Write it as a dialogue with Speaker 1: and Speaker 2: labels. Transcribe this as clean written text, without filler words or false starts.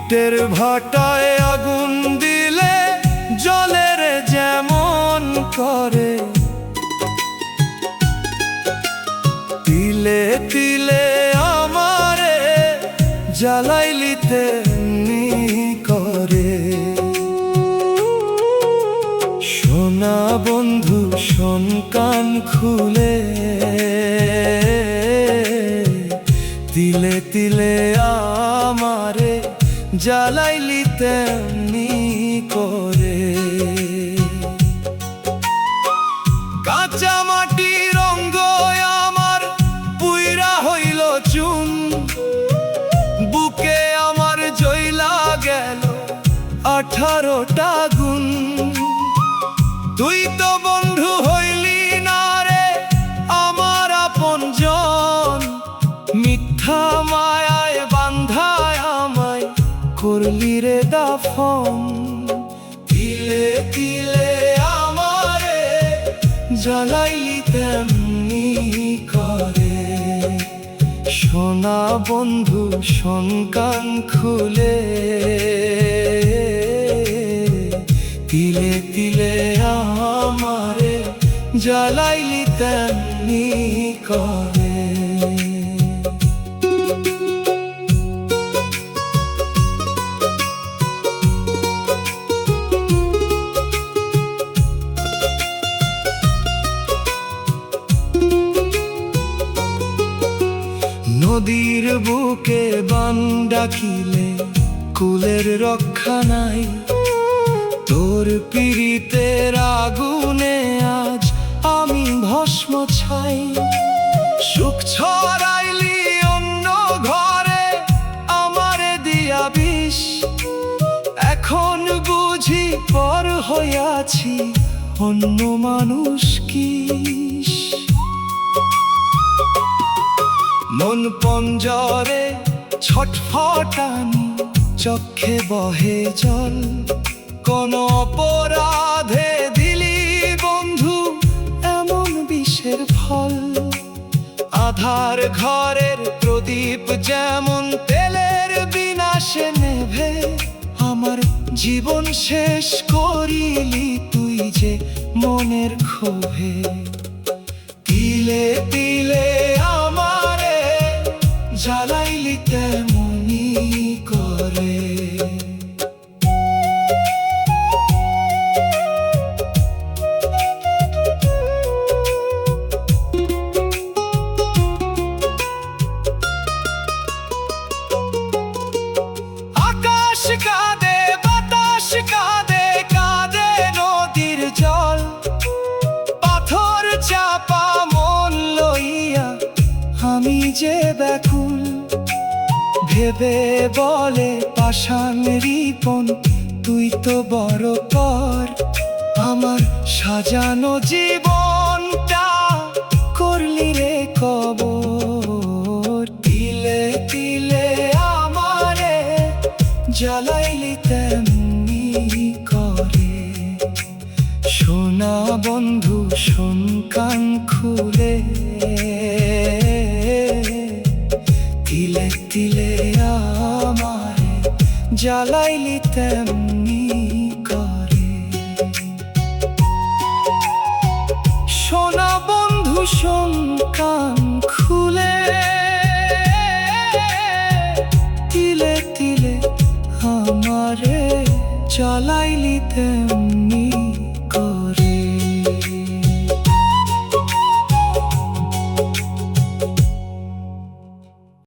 Speaker 1: ইটের ভাটায় আগুন দিলে জলের যেমন করে, তিলে তিলে আমারে জ্বালাইলি তেমনি করে। সোনা বন্ধু শোন কান খুলে, তিলে তিলে আমারে জ্বালাইলি তেমনি করে। কাঁচা মাটির অঙ্গ আমার পুইরা হইল চুন, বুকে আমার জ্বলা গেল 18টা গুণ। তুই তো বন্ধু হইলি না রে আমার আপনজন, মিথ্যা মায়ায় বান্ধায় আমায় করলি রে দাফন। তিলে তিলে আমারে জ্বালাইলি তেমনি করে। সোনা বন্ধু শোন কান খুলে, তিলে তিলে আমারে জ্বালাইলি তেমনি করে। নদীর বুকে বান ডাকিলে কুলের রক্ষা নাই, তোর পীড়িতের আগুনে আজ আমি ভস্ম ছাই। সুখ ছড়াইলি অন্য ঘরে আমারে দিয়া বিষ, এখন বুঝি পর হইয়াছি অন্য মানুষ কিস। মন পঞ্জরে ছটফটানি, চক্ষে বহে জল। কোন অপরাধে দিলি বন্ধু এমন বিষের ফল? আধার ঘরের প্রদীপ যেমন তেলের বিনাশে নেভে, আমার জীবন শেষ করিলি তুই যে মনের ক্ষোভে। তিলে তিলে আমারে জ্বালাইলি তেমনি করে। আকাশ কাঁদে, বাতাস কাঁদে, কাঁদে নদীর জল। পাথর চাপা মন লইয়া আমি যে ব্যাকুল, ভেবে বলে পাষাণ রিপন তুই তো বড় কর। আমার সাজানো জীবনটা করলি রে কবর। তিলে তিলে আমারে জ্বালাইলি তেমনি করে। সোনা বন্ধু শোন কান খুলে, তিলে তিলে আমারে জ্বালাইলি তেমনি করে। সোনা বন্ধু শোন কান খুলে, তিলে তিলে আমারে জ্বালাইলি তেমনি